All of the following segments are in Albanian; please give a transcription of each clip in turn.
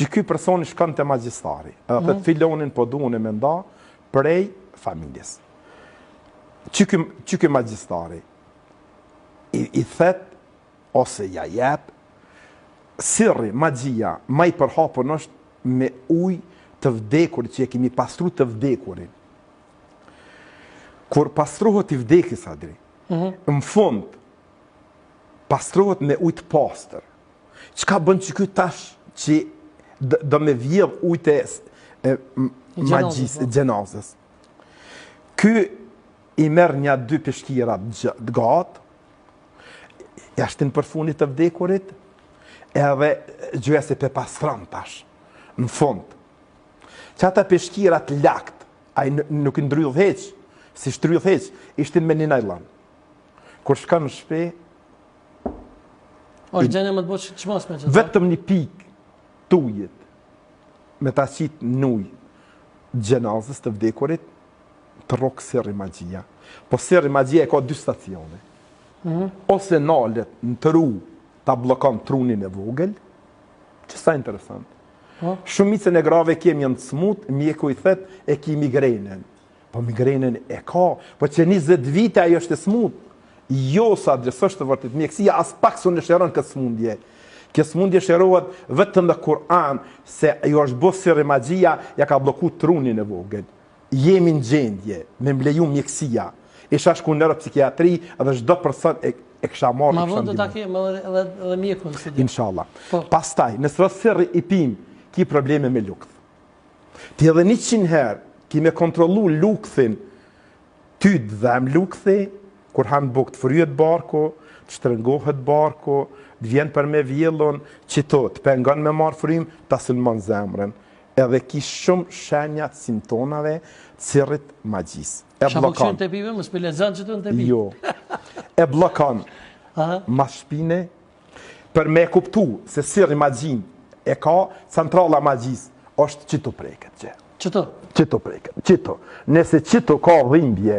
që ky personi shkon te magjistari, edhe thot filonin po duhen me nda prej familjes. Që ky magjistari i thet ose ja jep sirri, magjia, ma i përhapur është me ujë të vdekurit që e kemi pastru të vdekurin. Kur pastruhet i vdekis, Adri, në fund, pastruhet me ujë të pastër. Çka bën që ky tash që do me vjedh ujë e magjisë, gjenazës. Ky i merr një 2 peshkira të gatë, ja shtin për fundit të vdekurit, edhe gjëja se pe pastron tash, në fund. Që ata peshkirat lakt, ai nuk i ndryll heq, si shtryll heq, ishtin me një najlan. Kur shka në shpe, gjene më të botë që mos me që vetëm një pik të ujit, me ta qitë në ujë gjenazës të vdekurit, të rokë sirri magjia. Po sirri magjia e ka 2 stacione. Ose nalet në tru, ta blokon trunin e vogël, që sa interesant. Shumicën e grave kemi në smut, mjeku i thet e ki migrenen. Po migrenen e ka, po që 20 vite ajo është e smut. Jo, sa adresështë të vërtit, mjekësia as pak së në shëron këtë smundje. Kjo smundje shërohet vetëm në Kur'an, se jo është bërë sirri magjia, ja ka bloku trunin e vogël. Jemi në gjendje, me mbleju mjekësia. Isha shku në psikiatri, edhe çdo person e kësha marrë. Ma vënd të ta kemë edhe mjekun. Inshallah. Pastaj, nësë rësë sirri i pim, ki probleme me lukth. Ti edhe 100 herë, ki me kontrolu lukthin, ty dhem lukthi, kur hanë buk të fryet barko, të shtrëngohet barko, të vjen për me vjellon, që të pengon me marë frym, të sulmon zemrën. Edhe ki shumë shenjat simptomave të sirrit magjis. Qa po këshën të pive, më s'pilezan që të në të pive? Jo. E blokon mas shpine, për me kuptu se sirri magjin e ka, centrala magjis është qito preket që. Qito? Qito preket, qito. Nëse qito ka dhimbje,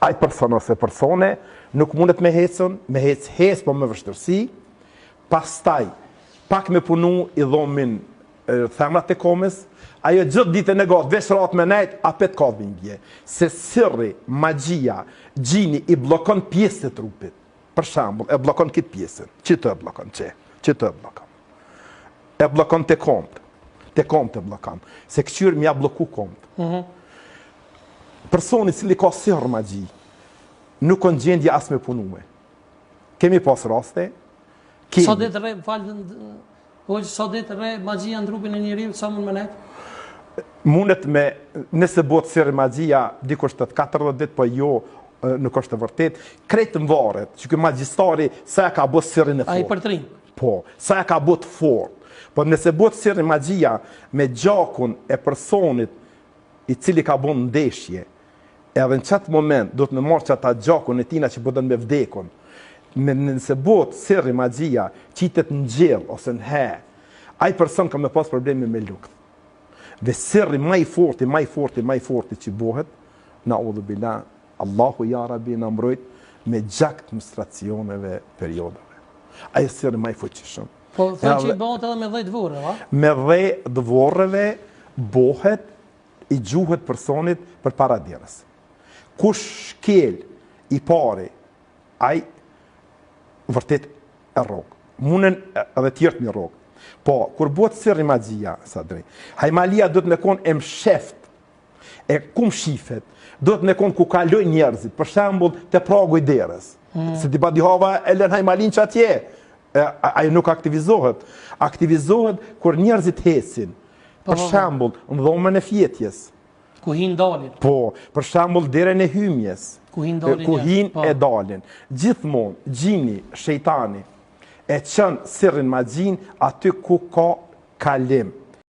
aj person ose persone, nuk mundet me hecën, me hec po me vështërsi, pastaj, pak me punu i dhomin themrat e komës, ajo gjithë ditën e gatë, veç ratë me nejt, apet ka dhimbje. Se sirri, magjia, gjini i blokon pjesë të trupit. Për shambull, e blokon këtë pjesën. Qito e blokon, qito e blokon. E blokon të komët. Të komët e blokon. Se këqyrë mja bloku komët. Personi cili ka sirr magji, nuk kanë gjendje as me punume. Kemi pas raste. Sa ditë re, sa ditë re magjia në trupin e njeriu, sa mund me nejtë? Mundet me, nëse bëhet sirri magjia, dikush të 40 ditë, po jo, nuk është të vërtet. Kretë më varet, që ky magjistari, sa e ka bëhet sirrin e fort. A i përtrin? Po, sa e ka bëhet fort. Po nëse bëhet sirri magjia me gjakun e personit i cili ka bën ndeshje, edhe në qatë moment do të me marrë që ata gjakun e tina që bëdën me vdekun, nëse bëhet sirri magjia, qitet në gjell ose në he, ai person ka me pas probleme me lukth. Dhe sirri ma i forti që bëhet, na udhë bila, Allahu ja Rabi në mbrojt, me gjak të menstruacioneve periodave. Ai sirri ma i fuqishëm. Po, thënë që i bëhet edhe me 10 dvorë, va? Me 10 dvorëve bëhet, i gjuhet personit për para djerës. Kush shkel i pari, ai vërtet e rogë. Munen edhe tjertë një rogë. Po, kur bëhet sirri magjia, Sadri, hajmalia do të me konë e msheft, e ku mshifet, do të me konë ku kaloj njerëzit, për shembull të pragu i derës. Se ti ba dihova e lën hajmalin që atje, ajo nuk aktivizohet. Aktivizohet kur njerëzit hesin. Për shembull, në dhomën e fjetjes. Ku hin dalin. Po, për shembull derën e hymjes. Ku hin dalin. Ku hin e dalin. Gjithmonë, gjini, shejtani, e qënë sirrin magjin aty ku ka kalim.